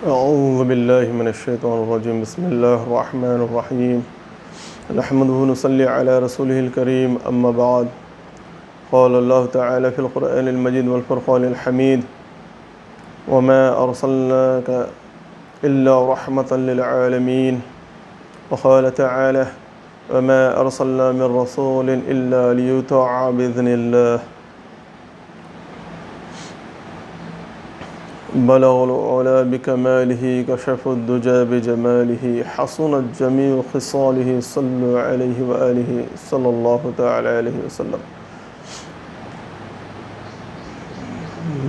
اعوذ باللہ من الشیطان الرجیم بسم اللہ الرحمن الرحیم نحمده ونصلی علی رسوله الکریم اما بعد قال اللہ تعالی فی القرآن المجید والفرقان الحمید وما ارسلناک الا رحمة للعالمین وقال تعالی وما ارسلنا من رسول الا لیطاع باذن اللہ بلغ العلا بکمالہ کشف الدجى بجمالہ حسنت جمیع خصالہ صلوا علیہ وآلہ صلی اللہ تعالی علیہ وسلم۔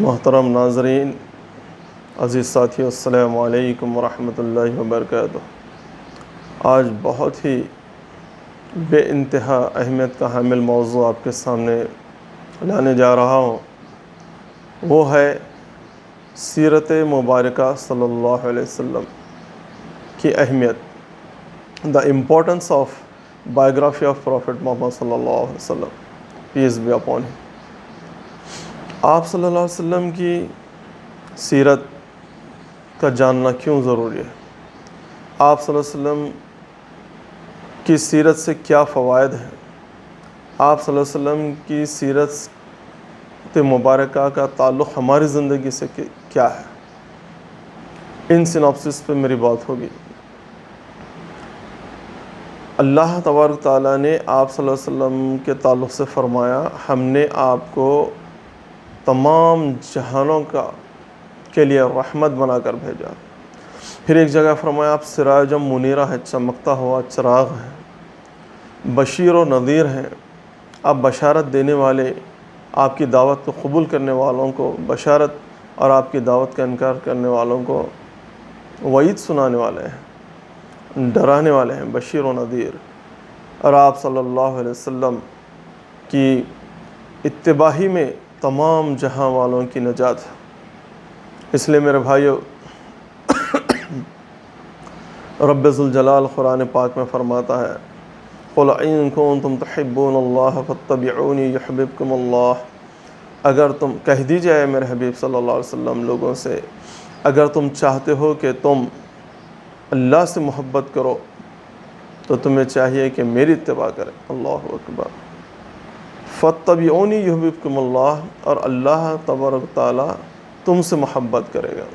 محترم ناظرین، عزیز ساتھیو، السلام علیکم ورحمۃ اللہ وبرکاتہ۔ آج بہت ہی بے انتہا اہمیت کا حامل موضوع آپ کے سامنے لانے جا رہا ہوں، وہ ہے سیرت مبارکہ صلی اللہ علیہ وسلم کی اہمیت، the importance of biography of prophet Muhammad صلی اللہ علیہ وسلم، پیس بی اپون ہم۔ آپ صلی اللہ علیہ وسلم کی سیرت کا جاننا کیوں ضروری ہے؟ آپ صلی اللہ علیہ وسلم کی سیرت سے کیا فوائد ہیں؟ آپ صلی اللہ علیہ وسلم کی سیرت مبارکہ کا تعلق ہماری زندگی سے کیا ہے؟ ان سینopsis پہ میری بات ہوگی۔ اللہ تبارک تعالیٰ نے آپ صلی اللہ علیہ وسلم کے تعلق سے فرمایا، ہم نے آپ کو تمام جہانوں کے لیے رحمت بنا کر بھیجا۔ پھر ایک جگہ فرمایا آپ سراج منیرہ ہے، چمکتا ہوا چراغ ہے، بشیر و نذیر ہیں، آپ بشارت دینے والے، آپ کی دعوت کو قبول کرنے والوں کو بشارت اور آپ کی دعوت کا انکار کرنے والوں کو وعید سنانے والے ہیں، ڈرانے والے ہیں، بشیر و نذیر۔ اور آپ صلی اللہ علیہ وسلم کی اتباعی میں تمام جہاں والوں کی نجات ہے۔ اس لیے میرے بھائیو، رب ذوالجلال قرآن پاک میں فرماتا ہے قُلْ إِن كُنتُمْ تُحِبُّونَ اللَّهَ فَاتَّبِعُونِي يُحْبِبْكُمُ اللَّهُ۔ اگر تم کہہ دیجئے میرے حبیب صلی اللہ علیہ وسلم لوگوں سے، اگر تم چاہتے ہو کہ تم اللہ سے محبت کرو تو تمہیں چاہیے کہ میری اتباع کریں۔ اللہ اکبر۔ فَاتَّبِعُونِي يُحْبِبْكُمُ اللَّهُ، اور اللہ تبارک تعالیٰ تم سے محبت کرے گا۔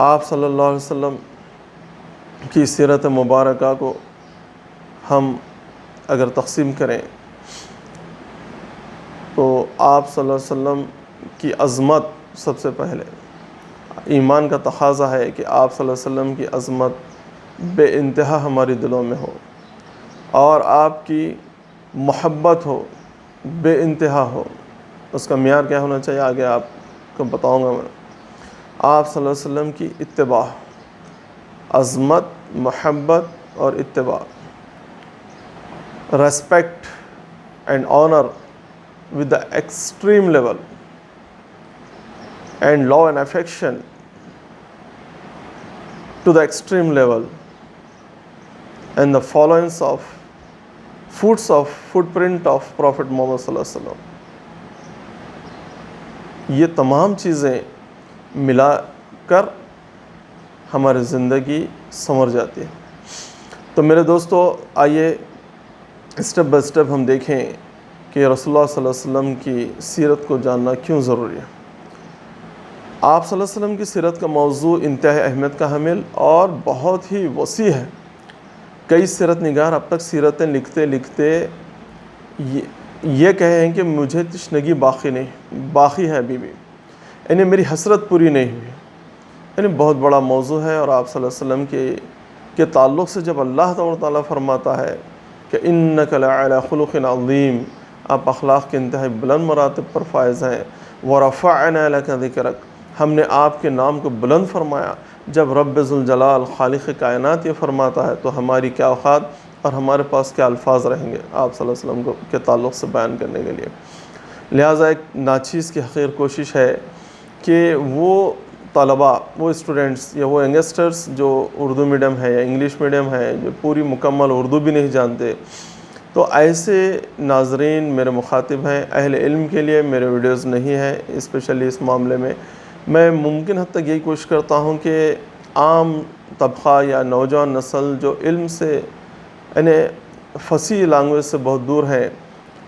آپ صلی اللہ علیہ وسلم کی سیرت مبارکہ کو ہم اگر تقسیم کریں تو آپ صلی اللہ علیہ وسلم کی عظمت، سب سے پہلے ایمان کا تقاضا ہے کہ آپ صلی اللہ علیہ وسلم کی عظمت بے انتہا ہماری دلوں میں ہو، اور آپ کی محبت ہو، بے انتہا ہو۔ اس کا معیار کیا ہونا چاہیے آگے آپ کو بتاؤں گا میں۔ آپ صلی اللہ علیہ وسلم کی اتباع، عظمت، محبت اور اتباع، respect and honour with the extreme level, and love and affection to the extreme level, and the followance of footprint of Prophet Muhammad صلی اللہ علیہ وسلم۔ یہ تمام چیزیں ملا کر ہماری زندگی سنور جاتی ہے۔ تو میرے دوستو، آئیے اسٹیپ بائی اسٹیپ ہم دیکھیں کہ رسول اللہ صلی اللہ علیہ وسلم کی سیرت کو جاننا کیوں ضروری ہے۔ آپ صلی اللہ علیہ وسلم کی سیرت کا موضوع انتہائی اہمیت کا حامل اور بہت ہی وسیع ہے۔ کئی سیرت نگار اب تک سیرتیں لکھتے لکھتے یہ کہیں کہ مجھے تشنگی باقی ہے ابھی بھی، یعنی میری حسرت پوری نہیں ہوئی۔ یعنی بہت بڑا موضوع ہے، اور آپ صلی اللہ علیہ وسلم کے تعلق سے جب اللہ تعالیٰ فرماتا ہے کہ اِنَّكَ لَعَلَىٰ خُلُقٍ عَظِيمٍ، آپ اخلاق کے انتہائی بلند مراتب پر فائز ہیں۔ وَرَفَعْنَا لَكَ ذِكْرَكَ، ہم نے آپ کے نام کو بلند فرمایا۔ جب رب ذوالجلال خالق کائنات یہ فرماتا ہے تو ہماری کیا اوقات اور ہمارے پاس کیا الفاظ رہیں گے آپ صلی اللہ علیہ وسلم کے تعلق سے بیان کرنے کے لیے۔ لہٰذا ایک ناچیز کی حقیر کوشش ہے کہ وہ طلباء، وہ اسٹوڈنٹس یا وہ ینگسٹرز جو اردو میڈیم ہے یا انگلش میڈیم ہے، جو پوری مکمل اردو بھی نہیں جانتے، تو ایسے ناظرین میرے مخاطب ہیں۔ اہل علم کے لیے میرے ویڈیوز نہیں ہیں اسپیشلی اس معاملے میں میں ممکن حد تک یہی کوشش کرتا ہوں کہ عام طبقہ یا نوجوان نسل جو علم سے یعنی فصیح لینگویج سے بہت دور ہے،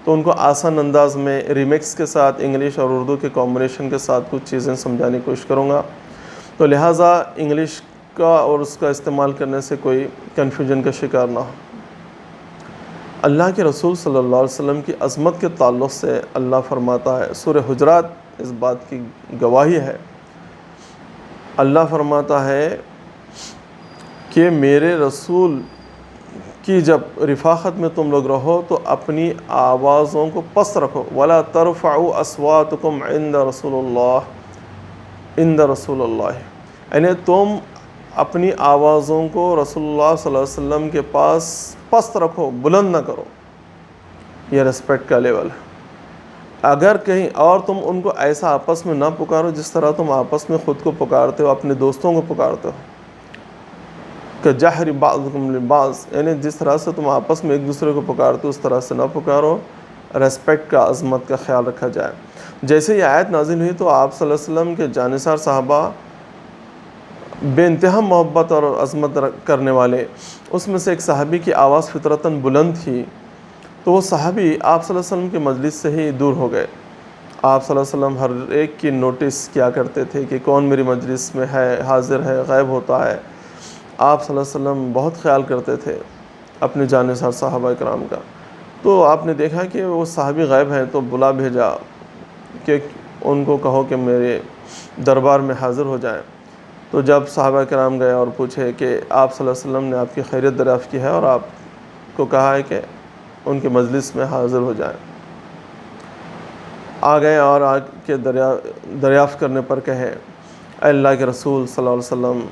تو ان کو آسان انداز میں ریمیکس کے ساتھ انگلش اور اردو کے کمبینیشن کے ساتھ کچھ چیزیں سمجھانے کی کوشش کروں گا. تو لہٰذا انگلش کا اور اس کا استعمال کرنے سے کوئی کنفیوژن کا شکار نہ ہو. اللہ کے رسول صلی اللہ علیہ وسلم کی عظمت کے تعلق سے اللہ فرماتا ہے، سورہ حجرات اس بات کی گواہی ہے. اللہ فرماتا ہے کہ میرے رسول کی جب رفاقت میں تم لوگ رہو تو اپنی آوازوں کو پست رکھو. وَلَا تَرْفَعُوا أَصْوَاتَكُمْ عِنْدَ رسول اللہ، یعنی تم اپنی آوازوں کو رسول اللہ صلی اللہ علیہ وسلم کے پاس پست رکھو، بلند نہ کرو. یہ رسپیکٹ کا لیول ہے. اگر کہیں اور تم ان کو ایسا آپس میں نہ پکارو جس طرح تم آپس میں خود کو پکارتے ہو، اپنے دوستوں کو پکارتے ہو، کہ جہر بعضکم لبعض، یعنی جس طرح سے تم آپس میں ایک دوسرے کو پکارتے ہو اس طرح سے نہ پکارو. ریسپیکٹ کا، عظمت کا خیال رکھا جائے. جیسے یہ آیت نازل ہوئی تو آپ صلی اللہ علیہ وسلم کے جانثار صحابہ بے انتہا محبت اور عظمت کرنے والے، اس میں سے ایک صحابی کی آواز فطرتاً بلند تھی، تو وہ صحابی آپ صلی اللہ علیہ وسلم کے مجلس سے ہی دور ہو گئے. آپ صلی اللہ علیہ وسلم ہر ایک کی نوٹس کیا کرتے تھے کہ کون میری مجلس میں ہے، حاضر ہے، غائب ہوتا ہے. آپ صلی اللہ علیہ وسلم بہت خیال کرتے تھے اپنے جانثار صحابہ کرام کا. تو آپ نے دیکھا کہ وہ صحابی غائب ہیں تو بلا بھیجا کہ ان کو کہو کہ میرے دربار میں حاضر ہو جائیں. تو جب صحابہ کرام گئے اور پوچھے کہ آپ صلی اللہ علیہ وسلم نے آپ کی خیریت دریافت کی ہے اور آپ کو کہا ہے کہ ان کے مجلس میں حاضر ہو جائیں. آ گئے اور آ کے دریافت کرنے پر کہے، اے اللہ کے رسول صلی اللہ علیہ وسلم،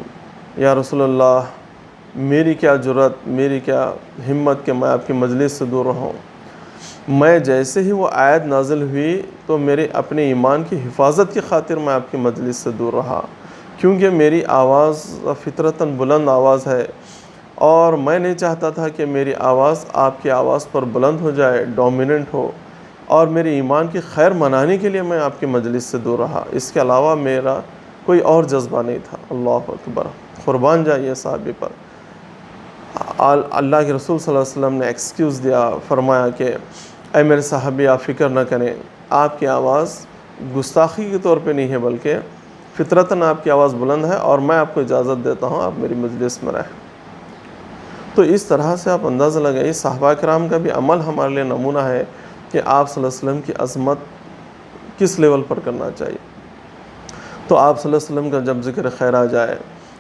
یا رسول اللہ، میری کیا جرأت، میری کیا ہمت کہ میں آپ کی مجلس سے دور رہوں. میں جیسے ہی وہ آیت نازل ہوئی تو میرے اپنے ایمان کی حفاظت کی خاطر میں آپ کی مجلس سے دور رہا، کیونکہ میری آواز فطرتاً بلند آواز ہے اور میں نہیں چاہتا تھا کہ میری آواز آپ کی آواز پر بلند ہو جائے، ڈومیننٹ ہو، اور میرے ایمان کی خیر منانے کے لیے میں آپ کی مجلس سے دور رہا. اس کے علاوہ میرا کوئی اور جذبہ نہیں تھا. اللہ اکبر، قربان جائیے صحابی پر. اللہ کے رسول صلی اللہ علیہ وسلم نے ایکسکیوز دیا، فرمایا کہ اے میرے صحابی، آپ فکر نہ کریں، آپ کی آواز گستاخی کے طور پہ نہیں ہے بلکہ فطرتاً آپ کی آواز بلند ہے اور میں آپ کو اجازت دیتا ہوں آپ میری مجلس میں رہیں. تو اس طرح سے آپ اندازہ لگائیے صحابہ کرام کا بھی عمل ہمارے لیے نمونہ ہے کہ آپ صلی اللہ علیہ وسلم کی عظمت کس لیول پر کرنا چاہیے. تو آپ صلی اللہ علیہ وسلم کا جب ذکر خیر آ جائے،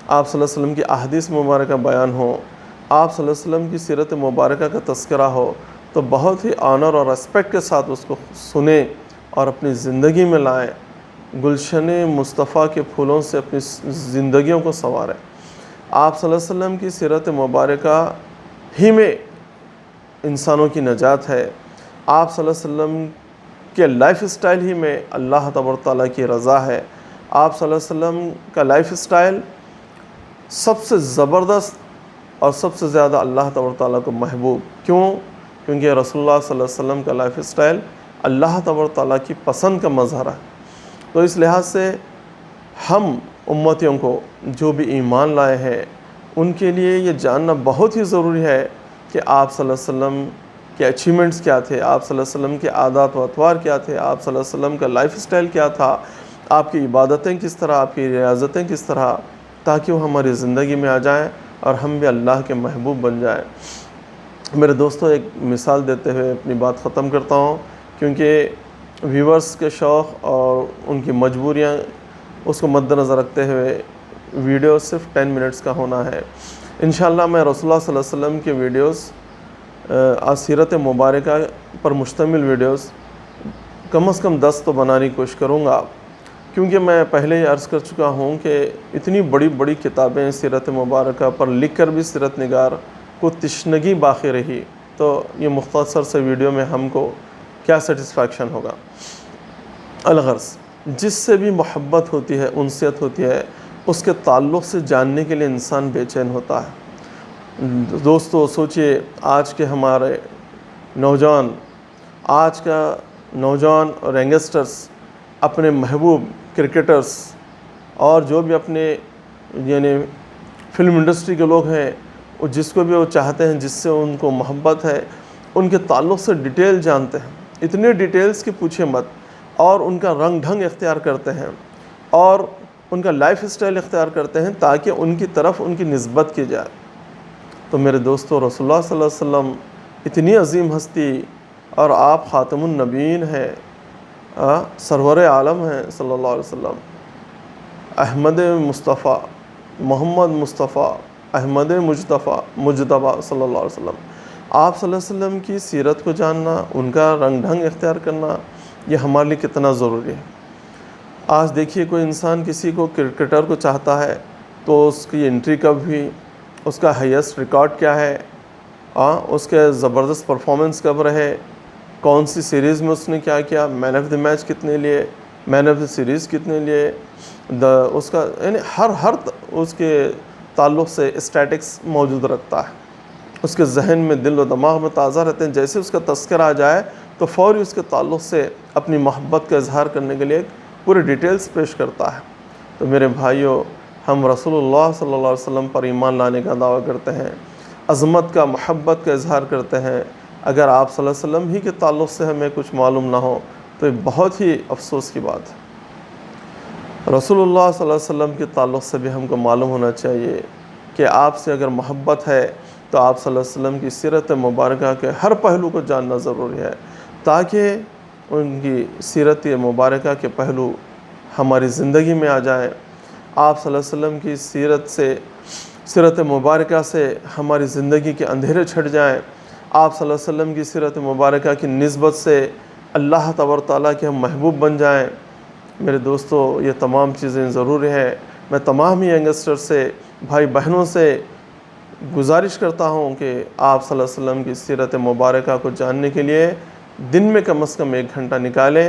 آپ صلی اللہ علیہ وسلم کی احادیث مبارکہ بیان ہو، آپ صلی اللہ علیہ وسلم کی سیرت مبارکہ کا تذکرہ ہو، تو بہت ہی آنر اور ریسپیکٹ کے ساتھ اس کو سنیں اور اپنی زندگی میں لائیں. گلشن مصطفیٰ کے پھولوں سے اپنی زندگیوں کو سنواریں. آپ صلی اللہ علیہ وسلم کی سیرت مبارکہ ہی میں انسانوں کی نجات ہے. آپ صلی اللہ علیہ وسلم کے لائف اسٹائل ہی میں اللہ تبارک تعالیٰ کی رضا ہے. آپ صلی اللہ علیہ وسلم کا لائف اسٹائل سب سے زبردست اور سب سے زیادہ اللہ تبارک تعالیٰ کو محبوب. کیوں؟ کیونکہ رسول اللہ صلی اللہ علیہ وسلم کا لائف اسٹائل اللہ تبارک تعالیٰ کی پسند کا مظہر ہے. تو اس لحاظ سے ہم امتیوں کو جو بھی ایمان لائے ہیں ان کے لیے یہ جاننا بہت ہی ضروری ہے کہ آپ صلی اللہ علیہ وسلم کے اچیومنٹس کیا تھے، آپ صلی اللہ علیہ وسلم کے عادات و اطوار کیا تھے، آپ صلی اللہ علیہ وسلم کا لائف اسٹائل کیا تھا، آپ کی عبادتیں کس طرح، آپ کی ریاضتیں کس طرح، تاکہ وہ ہماری زندگی میں آ جائیں اور ہم بھی اللہ کے محبوب بن جائیں. میرے دوستوں، ایک مثال دیتے ہوئے اپنی بات ختم کرتا ہوں، کیونکہ ویورز کے شوق اور ان کی مجبوریاں اس کو مد نظر رکھتے ہوئے ویڈیو صرف 10 منٹس کا ہونا ہے. انشاءاللہ میں رسول اللہ صلی اللہ علیہ وسلم کے ویڈیوز، سیرت مبارکہ پر مشتمل ویڈیوز کم از کم 10 تو بنانے کی کوشش کروں گا، کیونکہ میں پہلے ہی عرض کر چکا ہوں کہ اتنی بڑی بڑی کتابیں سیرت مبارکہ پر لکھ کر بھی سیرت نگار کو تشنگی باقی رہی، تو یہ مختصر سے ویڈیو میں ہم کو کیا سیٹسفیکشن ہوگا. الغرض، جس سے بھی محبت ہوتی ہے، انسیت ہوتی ہے، اس کے تعلق سے جاننے کے لیے انسان بے چین ہوتا ہے. دوستو سوچئے، آج کے ہمارے نوجوان، آج کا نوجوان اور ینگسٹرز اپنے محبوب کرکٹرز اور جو بھی اپنے یعنی فلم انڈسٹری کے لوگ ہیں وہ جس کو بھی وہ چاہتے ہیں، جس سے ان کو محبت ہے، ان کے تعلق سے ڈیٹیل جانتے ہیں، اتنے ڈیٹیلز کہ پوچھے مت، اور ان کا رنگ ڈھنگ اختیار کرتے ہیں اور ان کا لائف اسٹائل اختیار کرتے ہیں تاکہ ان کی طرف ان کی نسبت کی جائے۔ تو میرے دوستو، رسول اللہ صلی اللہ علیہ وسلم اتنی عظیم ہستی، اور آپ خاتم النبیین ہیں، سرور عالم ہیں صلی اللہ علیہ وسلم، احمد مصطفیٰ، محمد مصطفیٰ، احمد مجتبیٰ صلی اللہ علیہ وسلم۔ آپ صلی اللہ علیہ وسلم کی سیرت کو جاننا، ان کا رنگ ڈھنگ اختیار کرنا، یہ ہمارے لیے کتنا ضروری ہے۔ آج دیکھیے کوئی انسان کسی کو کرکٹر کو چاہتا ہے تو اس کی انٹری کب ہوئی، اس کا ہائیسٹ ریکارڈ کیا ہے، اس کے زبردست پرفارمنس کب رہے، کون سی سیریز میں اس نے کیا کیا، مین آف دی میچ کتنے لیے، مین آف دی سیریز کتنے لیے، اس کا یعنی ہر اس کے تعلق سے اسٹیٹکس موجود رکھتا ہے، اس کے ذہن میں، دل و دماغ میں تازہ رہتے ہیں۔ جیسے اس کا تذکرہ آ جائے تو فوری اس کے تعلق سے اپنی محبت کا اظہار کرنے کے لیے پورے ڈیٹیلز پیش کرتا ہے۔ تو میرے بھائیوں، ہم رسول اللہ صلی اللہ علیہ وسلم پر ایمان لانے کا دعویٰ کرتے ہیں، عظمت کا، محبت کا اظہار کرتے ہیں۔ اگر آپ صلی اللہ علیہ وسلم ہی کے تعلق سے ہمیں کچھ معلوم نہ ہو تو یہ بہت ہی افسوس کی بات ہے۔ رسول اللہ صلی اللہ علیہ وسلم کے تعلق سے بھی ہم کو معلوم ہونا چاہیے کہ آپ سے اگر محبت ہے تو آپ صلی اللہ علیہ وسلم کی سیرت مبارکہ کے ہر پہلو کو جاننا ضروری ہے، تاکہ ان کی سیرت مبارکہ کے پہلو ہماری زندگی میں آ جائیں۔ آپ صلی اللہ علیہ وسلم کی سیرت مبارکہ سے ہماری زندگی کے اندھیرے چھٹ جائیں۔ آپ صلی اللہ علیہ وسلم کی سیرت مبارکہ کی نسبت سے اللہ تبارک تعالیٰ کے ہم محبوب بن جائیں۔ میرے دوستو، یہ تمام چیزیں ضروری ہیں۔ میں تمام ہی ینگسٹر سے، بھائی بہنوں سے گزارش کرتا ہوں کہ آپ صلی اللہ علیہ وسلم کی سیرت مبارکہ کو جاننے کے لیے دن میں کم از کم 1 گھنٹہ نکالیں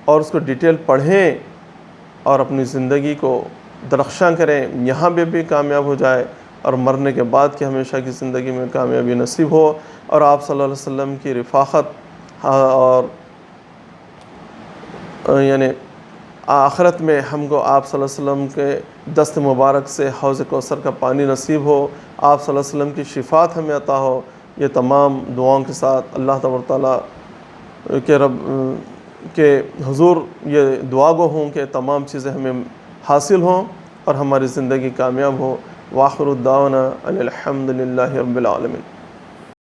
اور اس کو ڈیٹیل پڑھیں اور اپنی زندگی کو درخشاں کریں، یہاں بھی کامیاب ہو جائے اور مرنے کے بعد کی ہمیشہ کی زندگی میں کامیابی نصیب ہو، اور آپ صلی اللہ علیہ وسلم کی رفاقت اور یعنی آخرت میں ہم کو آپ صلی اللہ علیہ وسلم کے دست مبارک سے حوض کوثر کا پانی نصیب ہو، آپ صلی اللہ علیہ وسلم کی شفاعت ہمیں عطا ہو۔ یہ تمام دعاؤں کے ساتھ اللہ تبارک تعالیٰ کے رب کے حضور یہ دعا گو ہوں کہ تمام چیزیں ہمیں حاصل ہوں اور ہماری زندگی کامیاب ہو۔ وآخر الدعوانا ان الحمد للہ رب العالمین۔